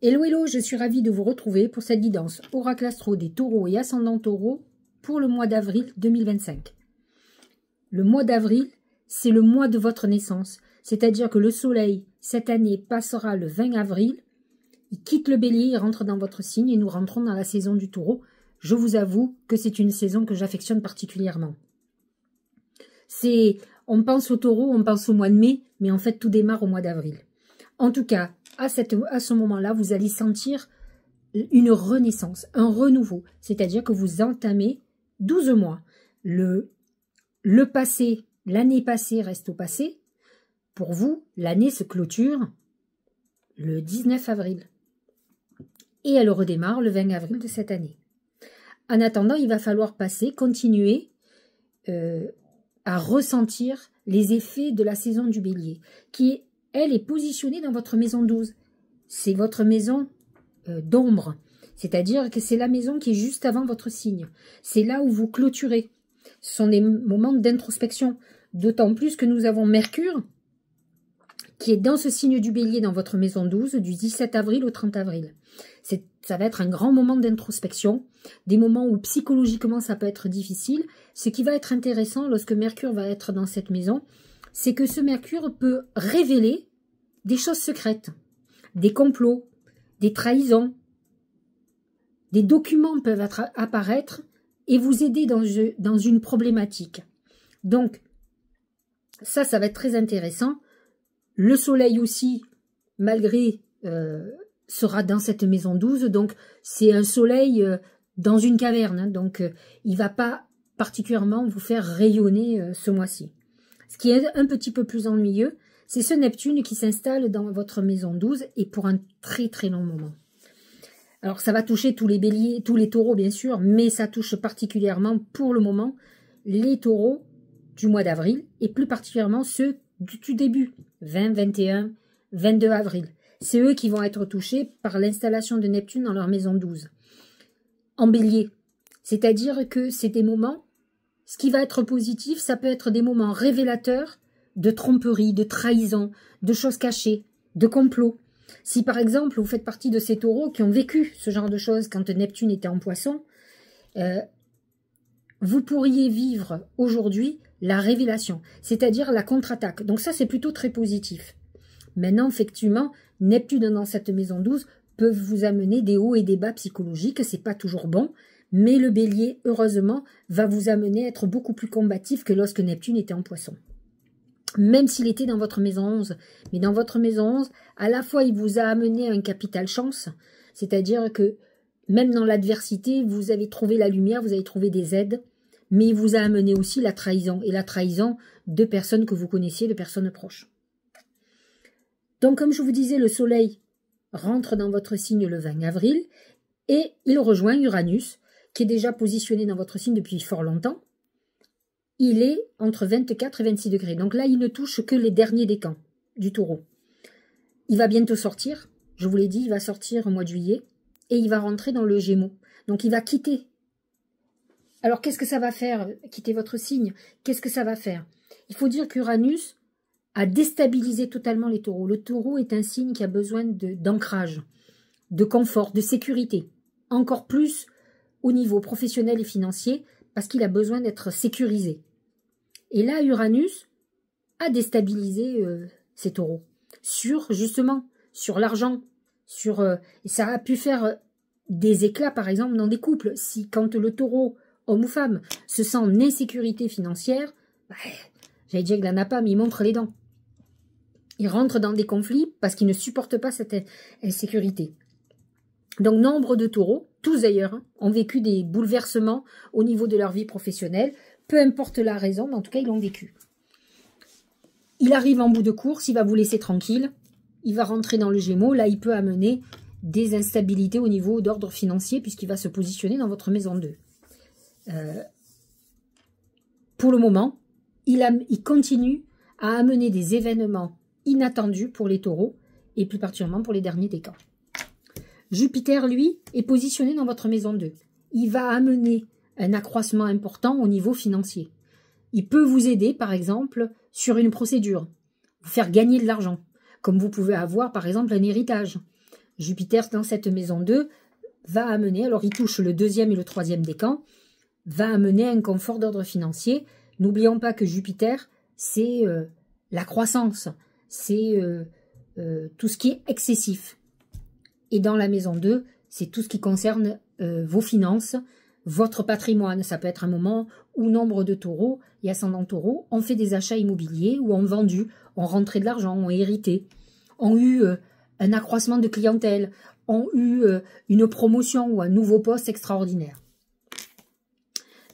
Hello, hello, je suis ravie de vous retrouver pour cette guidance Oracle Astro des taureaux et ascendants taureaux pour le mois d'avril 2025. Le mois d'avril, c'est le mois de votre naissance, c'est-à-dire que le soleil, cette année, passera le 20 avril, il quitte le bélier, il rentre dans votre signe et nous rentrons dans la saison du taureau. Je vous avoue que c'est une saison que j'affectionne particulièrement. On pense au taureau, on pense au mois de mai, mais en fait tout démarre au mois d'avril. En tout cas, à ce moment-là, vous allez sentir une renaissance, un renouveau. C'est-à-dire que vous entamez 12 mois. Le passé, l'année passée reste au passé. Pour vous, l'année se clôture le 19 avril. Et elle redémarre le 20 avril de cette année. En attendant, il va falloir continuer à ressentir les effets de la saison du bélier, qui, elle, est positionnée dans votre maison 12. C'est votre maison d'ombre, c'est-à-dire que c'est la maison qui est juste avant votre signe. C'est là où vous clôturez. Ce sont des moments d'introspection, d'autant plus que nous avons Mercure, qui est dans ce signe du bélier dans votre maison 12, du 17 avril au 30 avril. Ça va être un grand moment d'introspection, des moments où psychologiquement ça peut être difficile. Ce qui va être intéressant lorsque Mercure va être dans cette maison, c'est que ce Mercure peut révéler des choses secrètes, des complots, des trahisons. Des documents peuvent apparaître et vous aider dans une problématique. Donc, ça va être très intéressant. Le soleil aussi, malgré, sera dans cette maison 12. Donc, c'est un soleil dans une caverne. Hein, donc, il ne va pas particulièrement vous faire rayonner ce mois-ci. Ce qui est un petit peu plus ennuyeux, c'est ce Neptune qui s'installe dans votre maison 12 et pour un très très long moment. Alors, ça va toucher tous les béliers, tous les taureaux bien sûr, mais ça touche particulièrement pour le moment les taureaux du mois d'avril et plus particulièrement ceux du début, 20, 21, 22 avril. C'est eux qui vont être touchés par l'installation de Neptune dans leur maison 12. En bélier, c'est-à-dire que c'est des moments, ce qui va être positif, ça peut être des moments révélateurs de tromperie, de trahison, de choses cachées, de complots. Si par exemple vous faites partie de ces taureaux qui ont vécu ce genre de choses quand Neptune était en poisson, vous pourriez vivre aujourd'hui la révélation, c'est-à-dire la contre-attaque. Donc ça, c'est plutôt très positif. Maintenant, effectivement, Neptune dans cette maison 12 peut vous amener des hauts et des bas psychologiques, c'est pas toujours bon, mais le bélier, heureusement, va vous amener à être beaucoup plus combatif que lorsque Neptune était en poisson. Même s'il était dans votre maison 11. Mais dans votre maison 11, à la fois, il vous a amené un capital chance, c'est-à-dire que même dans l'adversité, vous avez trouvé la lumière, vous avez trouvé des aides, mais il vous a amené aussi la trahison, et la trahison de personnes que vous connaissiez, de personnes proches. Donc, comme je vous disais, le soleil rentre dans votre signe le 20 avril, et il rejoint Uranus, qui est déjà positionné dans votre signe depuis fort longtemps. Il est entre 24 et 26 degrés. Donc là, il ne touche que les derniers décans du taureau. Il va bientôt sortir. Je vous l'ai dit, il va sortir au mois de juillet. Et il va rentrer dans le Gémeaux. Donc il va quitter. Alors qu'est-ce que ça va faire, quitter votre signe? Qu'est-ce que ça va faire? Il faut dire qu'Uranus a déstabilisé totalement les taureaux. Le taureau est un signe qui a besoin d'ancrage, de confort, de sécurité. Encore plus au niveau professionnel et financier, parce qu'il a besoin d'être sécurisé. Et là, Uranus a déstabilisé ces taureaux justement, sur l'argent. Ça a pu faire des éclats, par exemple, dans des couples. Quand le taureau, homme ou femme, se sent en insécurité financière, j'allais dire qu'il n'en a pas, mais il montre les dents. Il rentre dans des conflits parce qu'il ne supporte pas cette insécurité. Donc, nombre de taureaux, tous d'ailleurs, hein, ont vécu des bouleversements au niveau de leur vie professionnelle. Peu importe la raison, mais en tout cas, ils l'ont vécu. Il arrive en bout de course, il va vous laisser tranquille. Il va rentrer dans le Gémeaux. Là, il peut amener des instabilités au niveau d'ordre financier puisqu'il va se positionner dans votre maison 2. Pour le moment, il continue à amener des événements inattendus pour les taureaux et plus particulièrement pour les derniers décans. Jupiter, lui, est positionné dans votre maison 2. Il va amener un accroissement important au niveau financier. Il peut vous aider, par exemple, sur une procédure, vous faire gagner de l'argent, comme vous pouvez avoir, par exemple, un héritage. Jupiter dans cette maison 2 va amener, alors il touche le 2e et le 3e décan, va amener un confort d'ordre financier. N'oublions pas que Jupiter, c'est la croissance, c'est tout ce qui est excessif. Et dans la maison 2, c'est tout ce qui concerne vos finances, votre patrimoine. Ça peut être un moment où nombre de taureaux et ascendants taureaux ont fait des achats immobiliers ou ont vendu, ont rentré de l'argent, ont hérité, ont eu un accroissement de clientèle, ont eu une promotion ou un nouveau poste extraordinaire.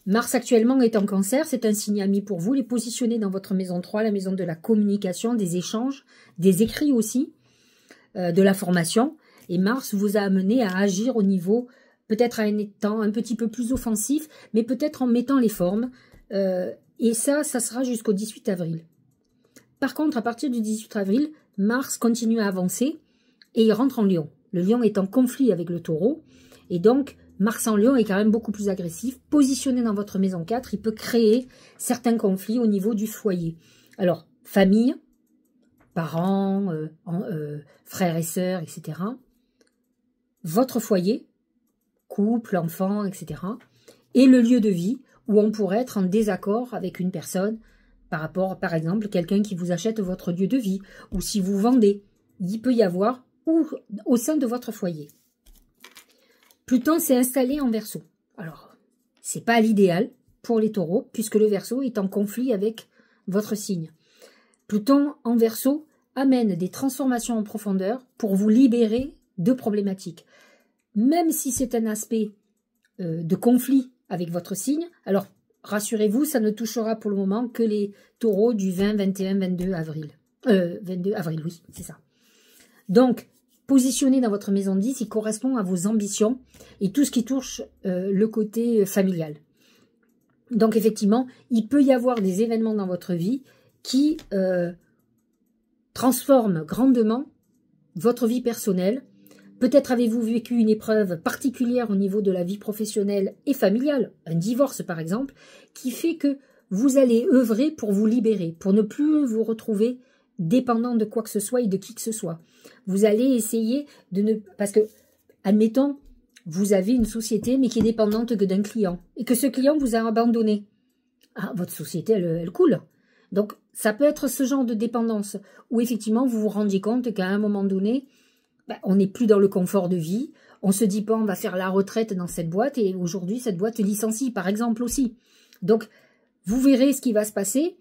Mars actuellement est en Cancer, c'est un signe ami pour vous. Il est positionné dans votre maison 3, la maison de la communication, des échanges, des écrits aussi, de la formation. Et Mars vous a amené à agir au niveau, peut-être en étant un petit peu plus offensif, mais peut-être en mettant les formes. Et ça sera jusqu'au 18 avril. Par contre, à partir du 18 avril, Mars continue à avancer et il rentre en Lion. Le Lion est en conflit avec le Taureau. Et donc, Mars en Lion est quand même beaucoup plus agressif. Positionné dans votre maison 4, il peut créer certains conflits au niveau du foyer. Alors, famille, parents, frères et sœurs, etc. Votre foyer, couple, enfants, etc. Et le lieu de vie où on pourrait être en désaccord avec une personne par rapport, par exemple, quelqu'un qui vous achète votre lieu de vie ou si vous vendez. Il peut y avoir ou au sein de votre foyer. Pluton s'est installé en Verseau. Alors, c'est pas l'idéal pour les taureaux puisque le Verseau est en conflit avec votre signe. Pluton en Verseau amène des transformations en profondeur pour vous libérer de problématiques. Même si c'est un aspect de conflit avec votre signe, alors rassurez-vous, ça ne touchera pour le moment que les taureaux du 20, 21, 22 avril. 22 avril, oui, c'est ça. Donc, positionné dans votre maison 10, il correspond à vos ambitions et tout ce qui touche le côté familial. Donc, effectivement, il peut y avoir des événements dans votre vie qui transforment grandement votre vie personnelle. Peut-être avez-vous vécu une épreuve particulière au niveau de la vie professionnelle et familiale, un divorce par exemple, qui fait que vous allez œuvrer pour vous libérer, pour ne plus vous retrouver dépendant de quoi que ce soit et de qui que ce soit. Vous allez essayer de ne... Parce que, admettons, vous avez une société mais qui est dépendante que d'un client et que ce client vous a abandonné. Ah, votre société, elle coule. Donc, ça peut être ce genre de dépendance où effectivement vous vous rendiez compte qu'à un moment donné, on n'est plus dans le confort de vie, on se dit pas on va faire la retraite dans cette boîte et aujourd'hui cette boîte licencie par exemple aussi. Donc vous verrez ce qui va se passer,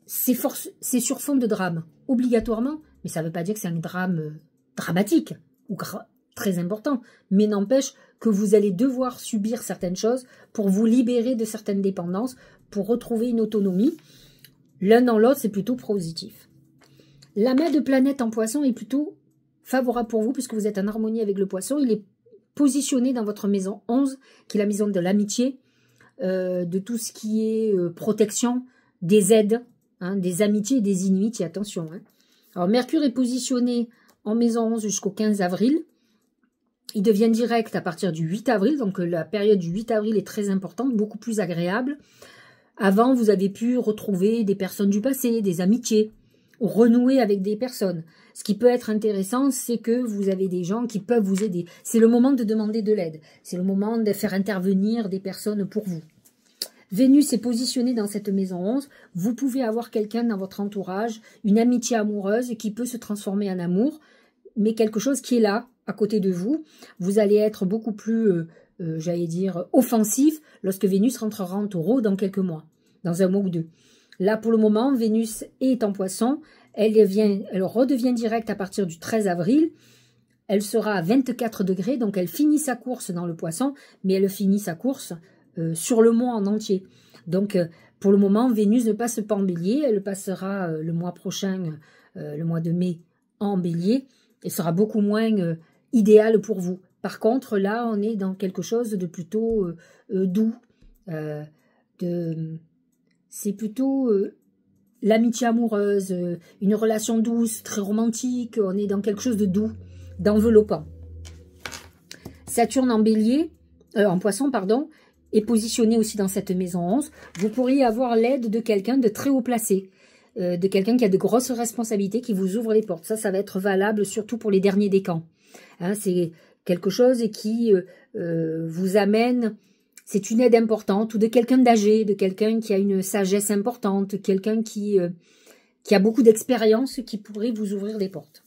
c'est sur fond de drame, obligatoirement, mais ça ne veut pas dire que c'est un drame dramatique ou très important, mais n'empêche que vous allez devoir subir certaines choses pour vous libérer de certaines dépendances, pour retrouver une autonomie. L'un dans l'autre c'est plutôt positif. La main de planète en Poisson est plutôt favorable pour vous puisque vous êtes en harmonie avec le Poisson. Il est positionné dans votre maison 11, qui est la maison de l'amitié, de tout ce qui est protection, des aides, hein, des amitiés et des inimitiés, attention. Hein. Alors Mercure est positionné en maison 11 jusqu'au 15 avril. Il devient direct à partir du 8 avril, donc la période du 8 avril est très importante, beaucoup plus agréable. Avant, vous avez pu retrouver des personnes du passé, des amitiés, renouer avec des personnes. Ce qui peut être intéressant, c'est que vous avez des gens qui peuvent vous aider. C'est le moment de demander de l'aide. C'est le moment de faire intervenir des personnes pour vous. Vénus est positionnée dans cette maison 11. Vous pouvez avoir quelqu'un dans votre entourage, une amitié amoureuse qui peut se transformer en amour, mais quelque chose qui est là, à côté de vous. Vous allez être beaucoup plus, j'allais dire, offensif lorsque Vénus rentrera en Taureau dans quelques mois, dans un mois ou deux. Là, pour le moment, Vénus est en Poisson. Elle redevient directe à partir du 13 avril. Elle sera à 24 degrés, donc elle finit sa course dans le Poisson, mais elle finit sa course sur le mois en entier. Donc, pour le moment, Vénus ne passe pas en Bélier. Elle passera le mois prochain, le mois de mai, en Bélier. Elle sera beaucoup moins idéale pour vous. Par contre, là, on est dans quelque chose de plutôt doux. C'est plutôt l'amitié amoureuse, une relation douce, très romantique. On est dans quelque chose de doux, d'enveloppant. Saturne en Bélier, en Poisson, pardon, est positionné aussi dans cette maison 11. Vous pourriez avoir l'aide de quelqu'un de très haut placé, de quelqu'un qui a de grosses responsabilités, qui vous ouvre les portes. Ça va être valable surtout pour les derniers décans. Hein, c'est quelque chose qui vous amène, c'est une aide importante, ou de quelqu'un d'âgé, de quelqu'un qui a une sagesse importante, quelqu'un qui a beaucoup d'expérience, qui pourrait vous ouvrir des portes.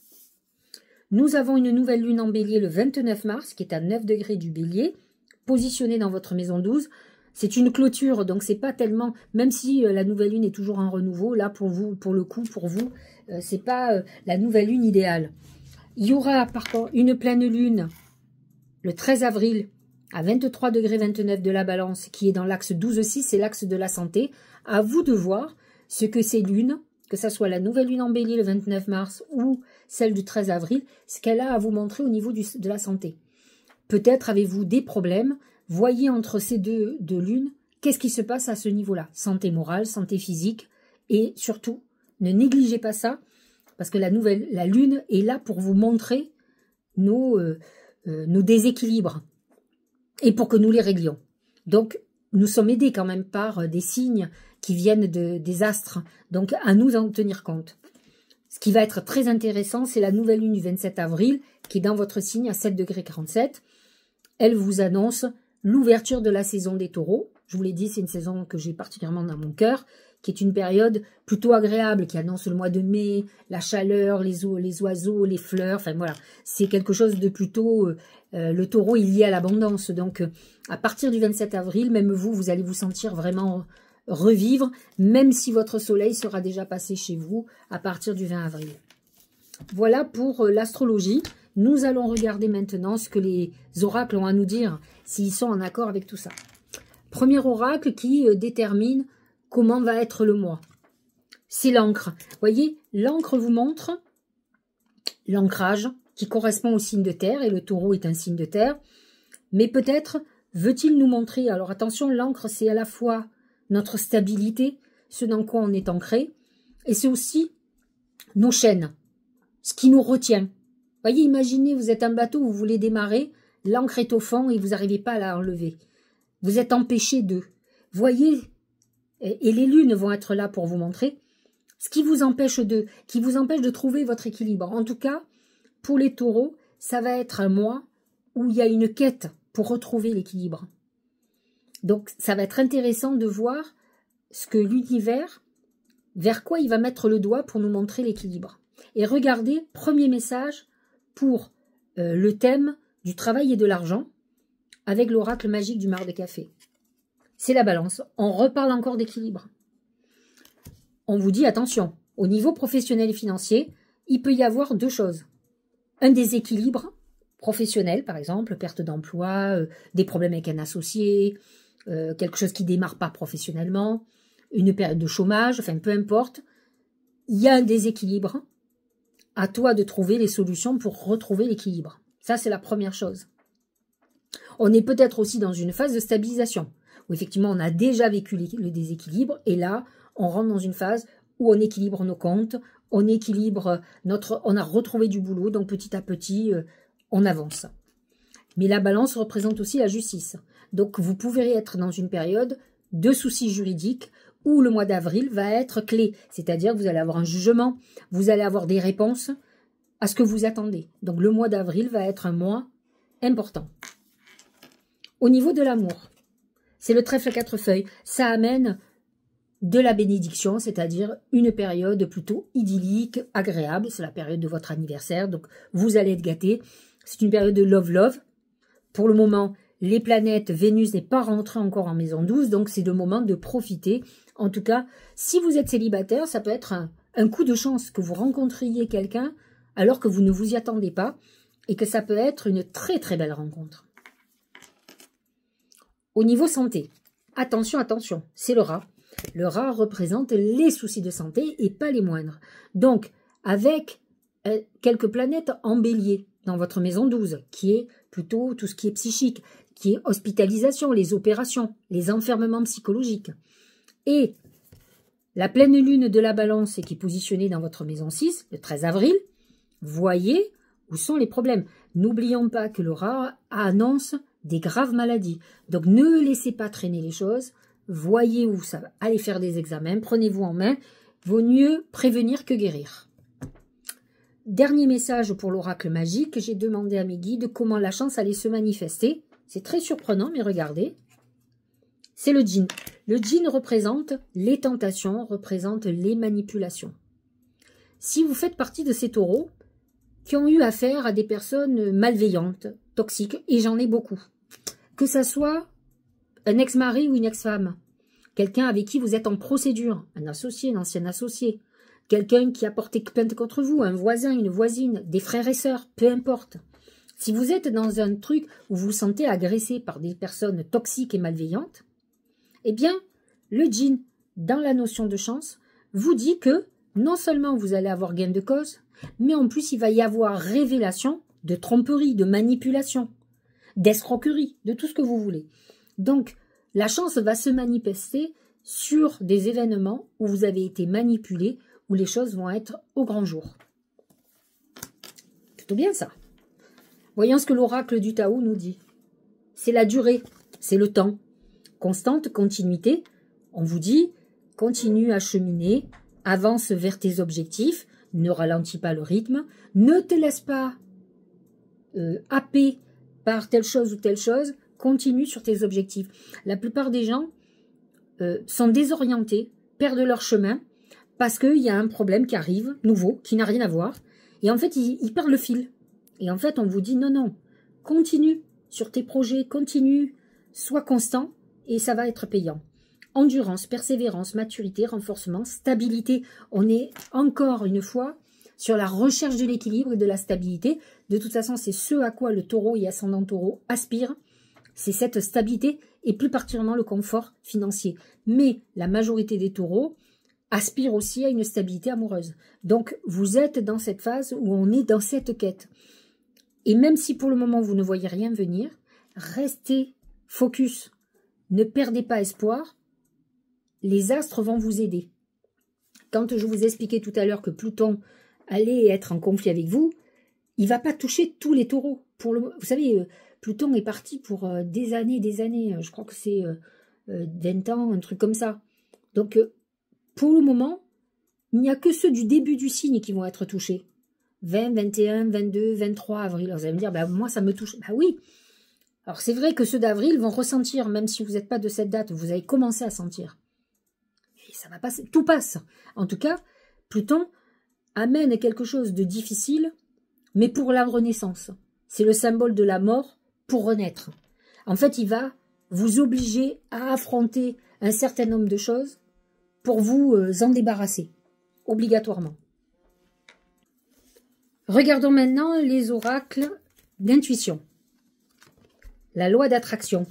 Nous avons une nouvelle lune en bélier le 29 mars, qui est à 9 degrés du bélier, positionnée dans votre maison 12. C'est une clôture, donc c'est pas tellement, même si la nouvelle lune est toujours en renouveau, là pour vous, pour le coup, pour vous, c'est pas la nouvelle lune idéale. Il y aura par contre une pleine lune le 13 avril à 23 degrés 29 de la balance, qui est dans l'axe 12-6, c'est l'axe de la santé. À vous de voir ce que ces lunes, que ce soit la nouvelle lune en bélier le 29 mars ou celle du 13 avril, ce qu'elle a à vous montrer au niveau de la santé. Peut-être avez-vous des problèmes, voyez entre ces deux lunes, qu'est-ce qui se passe à ce niveau-là? Santé morale, santé physique, et surtout, ne négligez pas ça, parce que la lune est là pour vous montrer nos déséquilibres, et pour que nous les réglions. Donc, nous sommes aidés quand même par des signes qui viennent des astres, donc à nous en tenir compte. Ce qui va être très intéressant, c'est la nouvelle lune du 27 avril, qui est dans votre signe à 7 degrés 47. Elle vous annonce l'ouverture de la saison des taureaux. Je vous l'ai dit, c'est une saison que j'ai particulièrement dans mon cœur, qui est une période plutôt agréable, qui annonce le mois de mai, la chaleur, les oiseaux, les fleurs, enfin voilà. C'est quelque chose de plutôt... le taureau est lié à l'abondance, donc à partir du 27 avril, même vous allez vous sentir vraiment revivre, même si votre soleil sera déjà passé chez vous à partir du 20 avril. Voilà pour l'astrologie. Nous allons regarder maintenant ce que les oracles ont à nous dire, s'ils sont en accord avec tout ça. Premier oracle qui détermine comment va être le mois. C'est l'encre. Voyez, l'encre vous montre l'ancrage qui correspond au signe de terre, et le taureau est un signe de terre. Mais peut-être veut-il nous montrer, alors attention, l'encre c'est à la fois notre stabilité, ce dans quoi on est ancré, et c'est aussi nos chaînes, ce qui nous retient. Voyez, imaginez, vous êtes un bateau, vous voulez démarrer, l'ancre est au fond et vous n'arrivez pas à la enlever. Vous êtes empêché d'eux. Voyez, et les lunes vont être là pour vous montrer ce qui vous empêche de trouver votre équilibre. En tout cas, pour les taureaux, ça va être un mois où il y a une quête pour retrouver l'équilibre. Donc, ça va être intéressant de voir ce que l'univers, vers quoi il va mettre le doigt pour nous montrer l'équilibre. Et regardez, premier message pour le thème du travail et de l'argent, avec l'oracle magique du mar de café. C'est la balance. On reparle encore d'équilibre. On vous dit, attention, au niveau professionnel et financier, il peut y avoir deux choses. Un déséquilibre professionnel, par exemple, perte d'emploi, des problèmes avec un associé, quelque chose qui ne démarre pas professionnellement, une période de chômage, enfin peu importe. Il y a un déséquilibre. À toi de trouver les solutions pour retrouver l'équilibre. Ça, c'est la première chose. On est peut-être aussi dans une phase de stabilisation, où effectivement on a déjà vécu le déséquilibre, et là, on rentre dans une phase où on équilibre nos comptes, on équilibre on a retrouvé du boulot, donc petit à petit, on avance. Mais la balance représente aussi la justice. Donc vous pouvez être dans une période de soucis juridiques où le mois d'avril va être clé. C'est-à-dire que vous allez avoir un jugement, vous allez avoir des réponses à ce que vous attendez. Donc le mois d'avril va être un mois important. Au niveau de l'amour, c'est le trèfle à 4 feuilles. Ça amène de la bénédiction, c'est-à-dire une période plutôt idyllique, agréable. C'est la période de votre anniversaire, donc vous allez être gâtés. C'est une période de love-love. Pour le moment, les planètes, Vénus n'est pas rentrée encore en maison 12, donc c'est le moment de profiter. En tout cas, si vous êtes célibataire, ça peut être un coup de chance que vous rencontriez quelqu'un alors que vous ne vous y attendez pas, et que ça peut être une très très belle rencontre. Au niveau santé, attention, attention, c'est le rat. Le rat représente les soucis de santé et pas les moindres. Donc, avec quelques planètes en bélier dans votre maison 12, qui est plutôt tout ce qui est psychique, qui est hospitalisation, les opérations, les enfermements psychologiques. Et la pleine lune de la balance qui est positionnée dans votre maison 6, le 13 avril, voyez où sont les problèmes. N'oublions pas que le rat annonce des graves maladies. Donc ne laissez pas traîner les choses. Voyez où ça va. Allez faire des examens, prenez-vous en main. Vaut mieux prévenir que guérir. dernier message pour l'oracle magique. J'ai demandé à mes guides comment la chance allait se manifester. C'est très surprenant, mais regardez. C'est le djinn. Le djinn représente les tentations, représente les manipulations. Si vous faites partie de ces taureaux qui ont eu affaire à des personnes malveillantes, toxiques, et j'en ai beaucoup, que ça soit un ex-mari ou une ex-femme, quelqu'un avec qui vous êtes en procédure, un associé, un ancien associé, quelqu'un qui a porté plainte contre vous, un voisin, une voisine, des frères et sœurs, peu importe. Si vous êtes dans un truc où vous vous sentez agressé par des personnes toxiques et malveillantes, eh bien, le djinn, dans la notion de chance, vous dit que non seulement vous allez avoir gain de cause, mais en plus il va y avoir révélation de tromperie, de manipulation, d'escroquerie, de tout ce que vous voulez. Donc, la chance va se manifester sur des événements où vous avez été manipulé, où les choses vont être au grand jour. Plutôt bien ça. Voyons ce que l'oracle du Tao nous dit. C'est la durée, c'est le temps. Constante, continuité. On vous dit, continue à cheminer, avance vers tes objectifs, ne ralentis pas le rythme, ne te laisse pas happer par telle chose ou telle chose, continue sur tes objectifs. La plupart des gens sont désorientés, perdent leur chemin, parce qu'il y a un problème qui arrive, nouveau, qui n'a rien à voir, et en fait, ils perdent le fil. Et en fait, on vous dit, non, non, continue sur tes projets, continue, sois constant, et ça va être payant. Endurance, persévérance, maturité, renforcement, stabilité. On est encore une fois sur la recherche de l'équilibre et de la stabilité. De toute façon, c'est ce à quoi le taureau et ascendant taureau aspirent. C'est cette stabilité et plus particulièrement le confort financier. Mais la majorité des taureaux aspirent aussi à une stabilité amoureuse. Donc, vous êtes dans cette phase où on est dans cette quête. Et même si pour le moment, vous ne voyez rien venir, restez focus. Ne perdez pas espoir. Les astres vont vous aider. Quand je vous expliquais tout à l'heure que Pluton allait être en conflit avec vous, il ne va pas toucher tous les taureaux. Vous savez, Pluton est parti pour des années. Je crois que c'est 20 ans, un truc comme ça. Donc, pour le moment, il n'y a que ceux du début du signe qui vont être touchés. 20, 21, 22, 23 avril. Alors, vous allez me dire, bah, moi, ça me touche. Bah oui. Alors, c'est vrai que ceux d'avril vont ressentir, même si vous n'êtes pas de cette date, vous avez commencé à sentir. Et ça va passer, tout passe. En tout cas, Pluton amène quelque chose de difficile, mais pour la renaissance. C'est le symbole de la mort pour renaître. En fait, il va vous obliger à affronter un certain nombre de choses pour vous en débarrasser, obligatoirement. Regardons maintenant les oracles d'intuition. La loi d'attraction.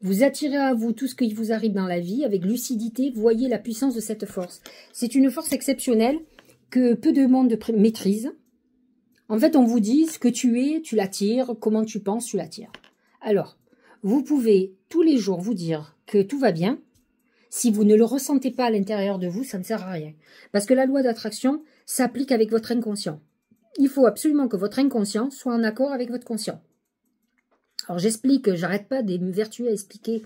Vous attirez à vous tout ce qui vous arrive dans la vie avec lucidité. Voyez la puissance de cette force. C'est une force exceptionnelle que peu de monde maîtrise. En fait, on vous dit ce que tu es, tu l'attires. Comment tu penses, tu l'attires. Alors, vous pouvez tous les jours vous dire que tout va bien. Si vous ne le ressentez pas à l'intérieur de vous, ça ne sert à rien. Parce que la loi d'attraction s'applique avec votre inconscient. Il faut absolument que votre inconscient soit en accord avec votre conscient. Alors j'explique, j'arrête pas de me vertuer à expliquer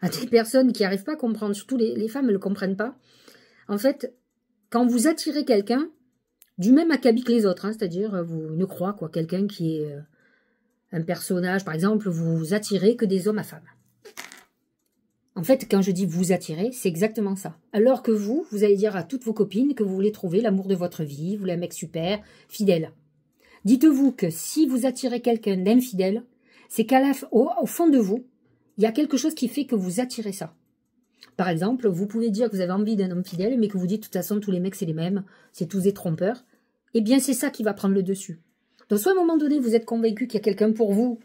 à des personnes qui n'arrivent pas à comprendre, surtout les femmes ne le comprennent pas. En fait, quand vous attirez quelqu'un, du même acabit que les autres, hein, c'est-à-dire une croix, quoi, quelqu'un qui est un personnage, par exemple, vous attirez que des hommes à femmes. En fait, quand je dis vous attirez, c'est exactement ça. Alors que vous allez dire à toutes vos copines que vous voulez trouver l'amour de votre vie, vous voulez un mec super, fidèle. Dites-vous que si vous attirez quelqu'un d'infidèle, c'est au fond de vous, il y a quelque chose qui fait que vous attirez ça. Par exemple, vous pouvez dire que vous avez envie d'un homme fidèle, mais que vous dites de toute façon tous les mecs c'est les mêmes, c'est tous des trompeurs. Eh bien c'est ça qui va prendre le dessus. Donc soit à un moment donné vous êtes convaincu qu'il y a quelqu'un pour vous,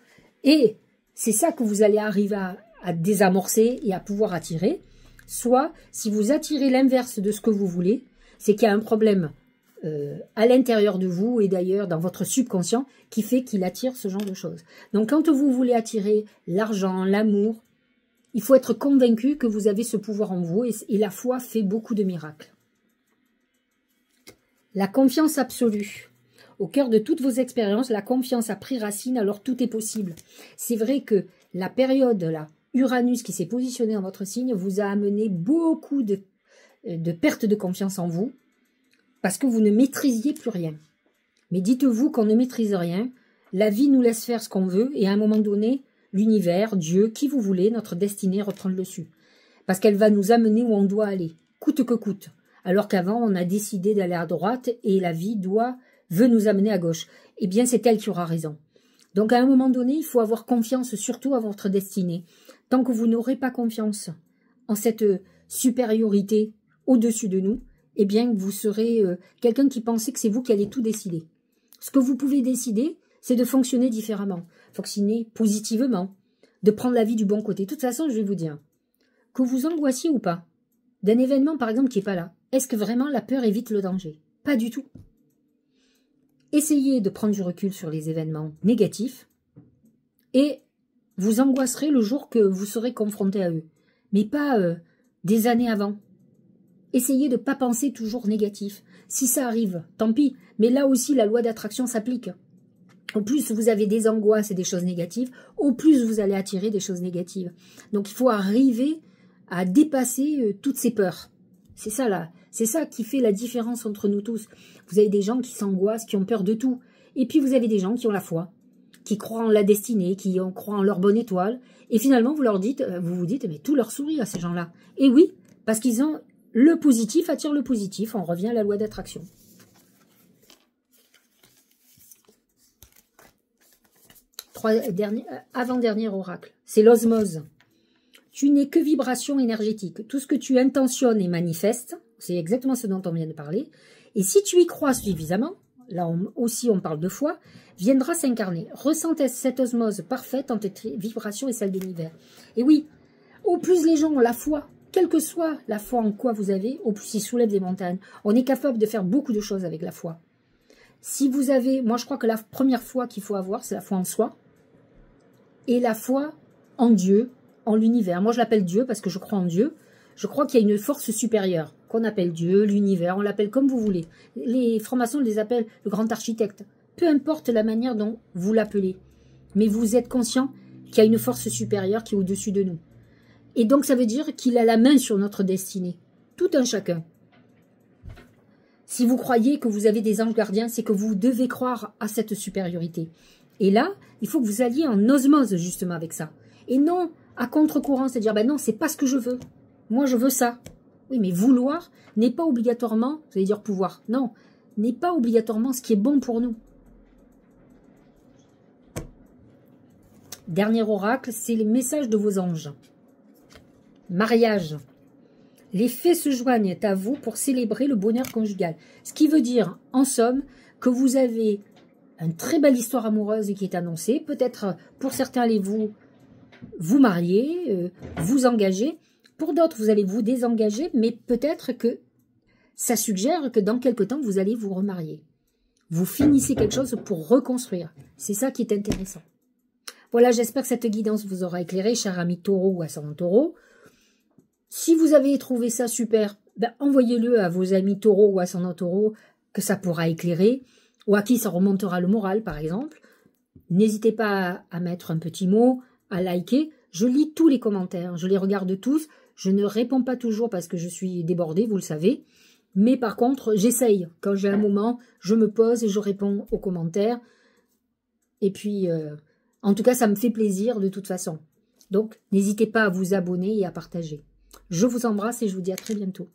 et c'est ça que vous allez arriver à désamorcer et à pouvoir attirer. Soit si vous attirez l'inverse de ce que vous voulez, c'est qu'il y a un problème à l'intérieur de vous et d'ailleurs dans votre subconscient qui fait qu'il attire ce genre de choses. Donc quand vous voulez attirer l'argent, l'amour, il faut être convaincu que vous avez ce pouvoir en vous et la foi fait beaucoup de miracles. La confiance absolue. Au cœur de toutes vos expériences, la confiance a pris racine, alors tout est possible. C'est vrai que la période, là, Uranus qui s'est positionné dans votre signe, vous a amené beaucoup de perte de confiance en vous, parce que vous ne maîtrisiez plus rien. Mais dites-vous qu'on ne maîtrise rien. La vie nous laisse faire ce qu'on veut et à un moment donné, l'univers, Dieu, qui vous voulez, notre destinée reprend le dessus. Parce qu'elle va nous amener où on doit aller, coûte que coûte. Alors qu'avant, on a décidé d'aller à droite et la vie veut nous amener à gauche. Eh bien, c'est elle qui aura raison. Donc, à un moment donné, il faut avoir confiance surtout à votre destinée. Tant que vous n'aurez pas confiance en cette supériorité au-dessus de nous, eh bien, vous serez quelqu'un qui pensait que c'est vous qui allez tout décider. Ce que vous pouvez décider, c'est de fonctionner différemment, fonctionner positivement, de prendre la vie du bon côté. De toute façon, je vais vous dire, que vous angoissiez ou pas, d'un événement, par exemple, qui n'est pas là, est-ce que vraiment la peur évite le danger? Pas du tout. Essayez de prendre du recul sur les événements négatifs et vous angoisserez le jour que vous serez confronté à eux, mais pas des années avant. Essayez de ne pas penser toujours négatif. Si ça arrive, tant pis, mais là aussi la loi d'attraction s'applique. Au plus vous avez des angoisses et des choses négatives, au plus vous allez attirer des choses négatives. Donc il faut arriver à dépasser toutes ces peurs. C'est ça là, c'est ça qui fait la différence entre nous tous. Vous avez des gens qui s'angoissent, qui ont peur de tout. Et puis vous avez des gens qui ont la foi, qui croient en la destinée, qui croient en leur bonne étoile. Et finalement vous vous dites, mais tout leur sourit à ces gens-là. Et oui, parce qu'ils ont le positif attire le positif. On revient à la loi d'attraction. Avant-dernier oracle, c'est l'osmose. Tu n'es que vibration énergétique. Tout ce que tu intentionnes et manifestes, c'est exactement ce dont on vient de parler. Et si tu y crois suffisamment, là aussi on parle de foi, viendra s'incarner. Ressens cette osmose parfaite entre tes vibrations et celle de l'univers. Et oui, au plus les gens ont la foi, quelle que soit la foi en quoi vous avez, au plus ils soulèvent des montagnes. On est capable de faire beaucoup de choses avec la foi. Si vous avez, moi je crois que la première foi qu'il faut avoir, c'est la foi en soi. Et la foi en Dieu, en l'univers. Moi, je l'appelle Dieu parce que je crois en Dieu. Je crois qu'il y a une force supérieure qu'on appelle Dieu, l'univers, on l'appelle comme vous voulez. Les francs-maçons les appellent le grand architecte. Peu importe la manière dont vous l'appelez. Mais vous êtes conscient qu'il y a une force supérieure qui est au-dessus de nous. Et donc, ça veut dire qu'il a la main sur notre destinée. Tout un chacun. Si vous croyez que vous avez des anges gardiens, c'est que vous devez croire à cette supériorité. Et là, il faut que vous alliez en osmose justement avec ça. Et non à contre-courant, c'est-à-dire, ben non, c'est pas ce que je veux. Moi, je veux ça. Oui, mais vouloir n'est pas obligatoirement, vous allez dire pouvoir, non, n'est pas obligatoirement ce qui est bon pour nous. Dernier oracle, c'est les messages de vos anges. Mariage. Les fées se joignent à vous pour célébrer le bonheur conjugal. Ce qui veut dire, en somme, que vous avez une très belle histoire amoureuse qui est annoncée. Peut-être, pour certains, allez-vous vous marier, vous engager. Pour d'autres, vous allez vous désengager, mais peut-être que ça suggère que dans quelque temps, vous allez vous remarier. Vous finissez quelque chose pour reconstruire. C'est ça qui est intéressant. Voilà, j'espère que cette guidance vous aura éclairé, cher ami taureau ou ascendant taureau. Si vous avez trouvé ça super, ben, envoyez-le à vos amis taureaux ou ascendant taureau, que ça pourra éclairer, ou à qui ça remontera le moral, par exemple. N'hésitez pas à mettre un petit mot, à liker. Je lis tous les commentaires, je les regarde tous. Je ne réponds pas toujours parce que je suis débordée, vous le savez. Mais par contre, j'essaye. Quand j'ai un moment, je me pose et je réponds aux commentaires. Et puis, en tout cas, ça me fait plaisir de toute façon. Donc, n'hésitez pas à vous abonner et à partager. Je vous embrasse et je vous dis à très bientôt.